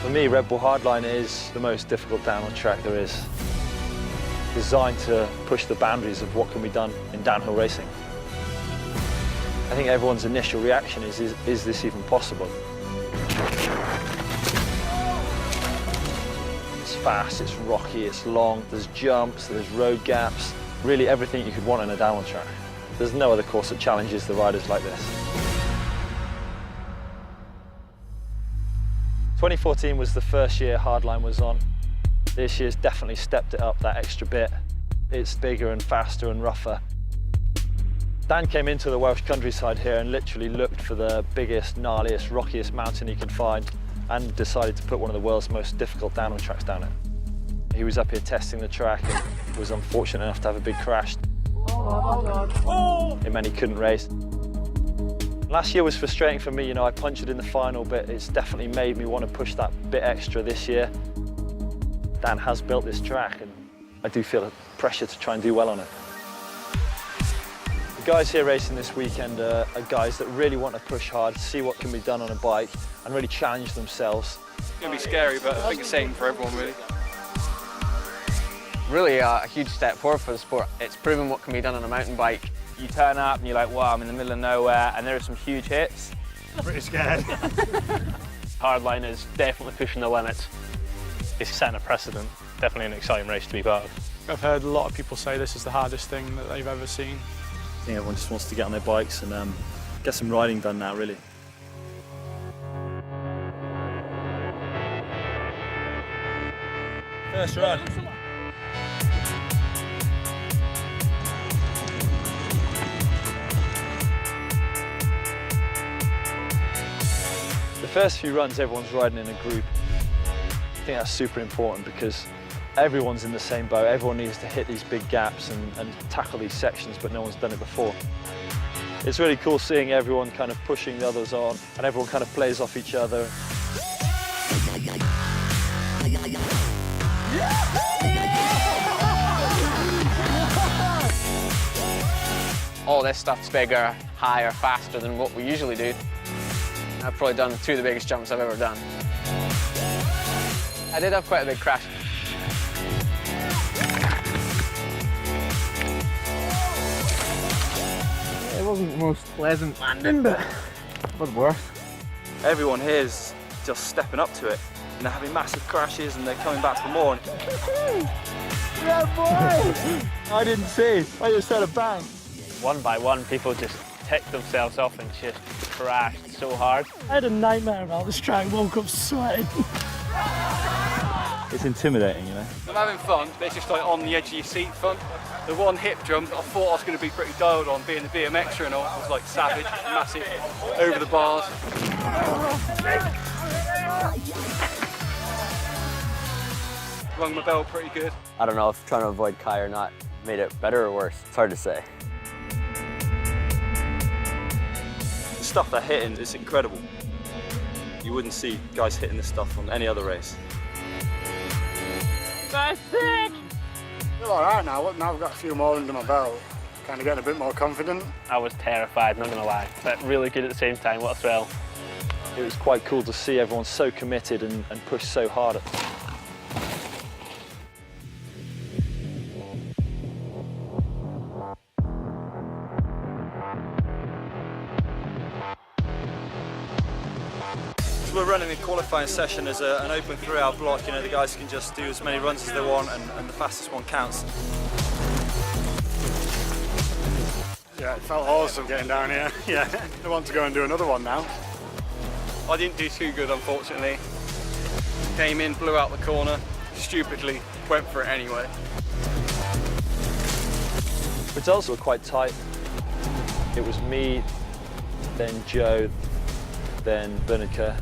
For me, Red Bull Hardline is the most difficult downhill track there is. Designed to push the boundaries of what can be done in downhill racing. I think everyone's initial reaction is this even possible? It's fast, it's rocky, it's long, there's jumps, there's road gaps, really everything you could want on a downhill track. There's no other course that challenges the riders like this. 2014 was the first year Hardline was on. This year's definitely stepped it up that extra bit. It's bigger and faster and rougher. Dan came into the Welsh countryside here and literally looked for the biggest, gnarliest, rockiest mountain he could find and decided to put one of the world's most difficult downhill tracks down it. He was up here testing the track and was unfortunate enough to have a big crash. It meant he couldn't race. Last year was frustrating for me, I punched it in the final, but it's definitely made me want to push that bit extra this year. Dan has built this track and I do feel a pressure to try and do well on it. The guys here racing this weekend are guys that really want to push hard, see what can be done on a bike and really challenge themselves. It's going to be scary, but I think it's the same for everyone, really. Really a huge step forward for the sport. It's proven what can be done on a mountain bike. You turn up and you're like, wow, I'm in the middle of nowhere, and there are some huge hits. Pretty scared. Hardline is definitely pushing the limits. It's setting a precedent. Definitely an exciting race to be part of. I've heard a lot of people say this is the hardest thing that they've ever seen. I think everyone just wants to get on their bikes and get some riding done now, really. First run. The first few runs, everyone's riding in a group. I think that's super important because everyone's in the same boat. Everyone needs to hit these big gaps and tackle these sections, but no one's done it before. It's really cool seeing everyone kind of pushing the others on and everyone kind of plays off each other. All this stuff's bigger, higher, faster than what we usually do. I've probably done two of the biggest jumps I've ever done. I did have quite a big crash. It wasn't the most pleasant landing, but it was worse. Everyone here is just stepping up to it, and they're having massive crashes, and they're coming back for more. Yeah, boy! I didn't see. I just had a bang. One by one, people just ticked themselves off and just crashed so hard. I had a nightmare about this track, woke up sweating. It's intimidating, I'm having fun, but it's just like on the edge of your seat fun. The one hip jump, I thought I was going to be pretty dialed on, being a BMXer and all. I was like savage, massive, over the bars. Rung my bell pretty good. I don't know if trying to avoid Kai or not made it better or worse. It's hard to say. The stuff they're hitting is incredible. You wouldn't see guys hitting this stuff on any other race. That's sick! Feel all right now. Now I've got a few more under my belt. Kind of getting a bit more confident. I was terrified, not gonna lie, but really good at the same time. What a thrill. It was quite cool to see everyone so committed and push so hard. We're running the qualifying session as an open 3-hour block. The guys can just do as many runs as they want, and the fastest one counts. Yeah, it felt awesome getting down here. Yeah, I want to go and do another one now. I didn't do too good, unfortunately. Came in, blew out the corner, stupidly went for it anyway. Results were quite tight. It was me, then Joe, then Bernica.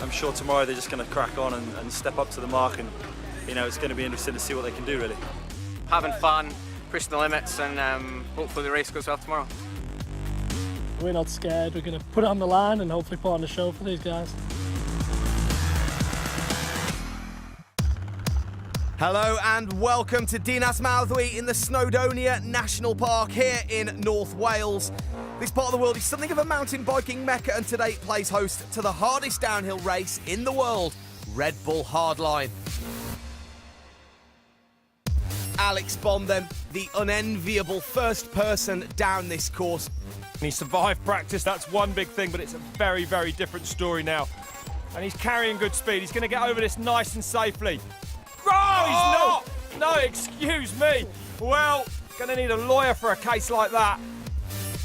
I'm sure tomorrow they're just going to crack on and step up to the mark, and it's going to be interesting to see what they can do, really. Having fun, pushing the limits, and hopefully the race goes well tomorrow. We're not scared. We're going to put it on the line and hopefully put on a show for these guys. Hello and welcome to Dinas Mawddwy in the Snowdonia National Park here in North Wales. This part of the world is something of a mountain biking mecca, and today it plays host to the hardest downhill race in the world, Red Bull Hardline. Alex Bond then, the unenviable first person down this course. He survived practice, that's one big thing, but it's a very, very different story now. And he's carrying good speed. He's going to get over this nice and safely. Oh, he's not! No, excuse me. Well, going to need a lawyer for a case like that.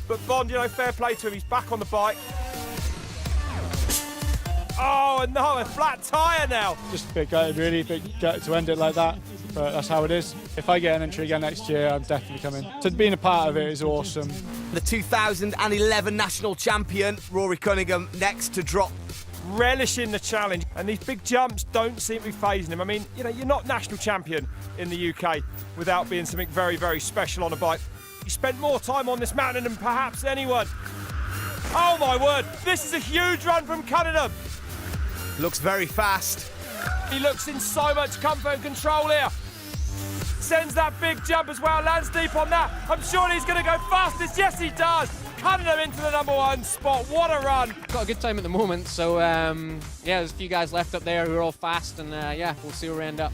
But Bond, you know, fair play to him. He's back on the bike. Oh, and no, a flat tyre now. Just a bit gutted, really, a bit gutted to end it like that. But that's how it is. If I get an entry again next year, I'm definitely coming. So being a part of it is awesome. The 2011 national champion, Rory Cunningham, next to drop. Relishing the challenge, and these big jumps don't seem to be phasing him. I mean, you know, you're not national champion in the UK without being something very, very special on a bike. You spent more time on this mountain than perhaps anyone. Oh my word, this is a huge run from Cunningham. Looks very fast. He looks in so much comfort and control here. Sends that big jump as well, lands deep on that. I'm sure he's going to go fastest. Yes, he does. Cunningham into the #1 spot. What a run. Got a good time at the moment, so yeah, there's a few guys left up there who are all fast, and yeah, we'll see where we end up.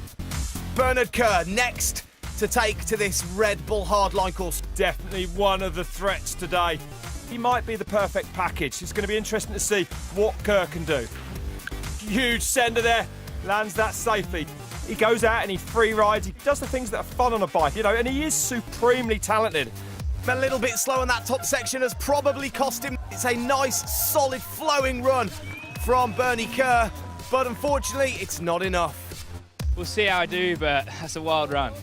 Bernard Kerr next to take to this Red Bull Hardline course. Definitely one of the threats today. He might be the perfect package. It's going to be interesting to see what Kerr can do. Huge sender there, lands that safely. He goes out and he free rides. He does the things that are fun on a bike, you know, and he is supremely talented. A little bit slow in that top section has probably cost him. It's a nice, solid, flowing run from Bernie Kerr, but unfortunately, it's not enough. We'll see how I do, but that's a wild run.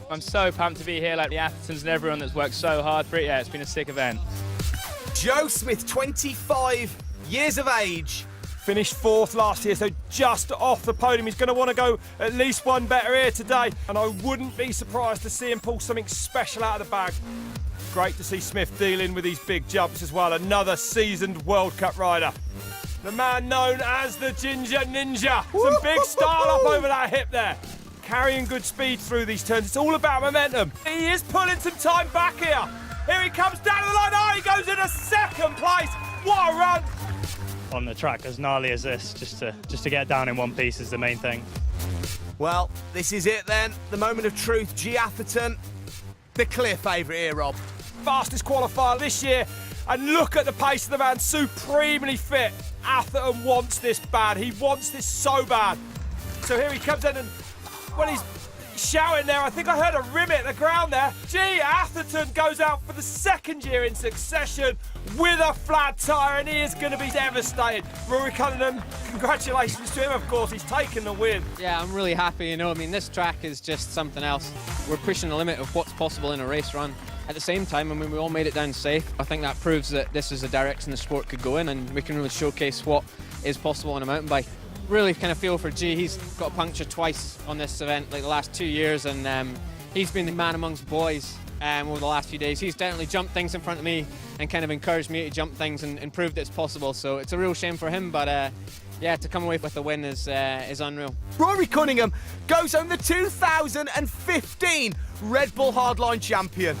I'm so pumped to be here, like the Athertons and everyone that's worked so hard for it. Yeah, it's been a sick event. Joe Smith, 25 years of age. Finished 4th last year, so just off the podium. He's going to want to go at least one better here today, and I wouldn't be surprised to see him pull something special out of the bag. Great to see Smith dealing with these big jumps as well. Another seasoned World Cup rider. The man known as the Ginger Ninja. Some big style up over that hip there. Carrying good speed through these turns. It's all about momentum. He is pulling some time back here. Here he comes down the line. Oh, he goes into 2nd place. What a run. On the track as gnarly as this, just to get down in one piece is the main thing. Well, this is it then. The moment of truth. G. Atherton, the clear favourite here, Rob. Fastest qualifier this year, and look at the pace of the man, supremely fit. Atherton wants this bad. He wants this so bad. So here he comes in, and when he's shouting there, I think I heard a rim hit the ground there. G. Atherton goes out for the 2nd year in succession with a flat tyre, and he is going to be devastated. Rory Cunningham, congratulations to him, of course. He's taken the win. Yeah, I'm really happy, you know. I mean, this track is just something else. We're pushing the limit of what's possible in a race run. At the same time, I mean, we all made it down safe. I think that proves that this is the direction the sport could go in, and we can really showcase what is possible on a mountain bike. Really kind of feel for G. He's got a puncture twice on this event, like the last 2 years, and he's been the man amongst boys over the last few days. He's definitely jumped things in front of me and kind of encouraged me to jump things and proved it's possible. So it's a real shame for him, but yeah, to come away with the win is unreal. Rory Cunningham goes home the 2015 Red Bull Hardline champion.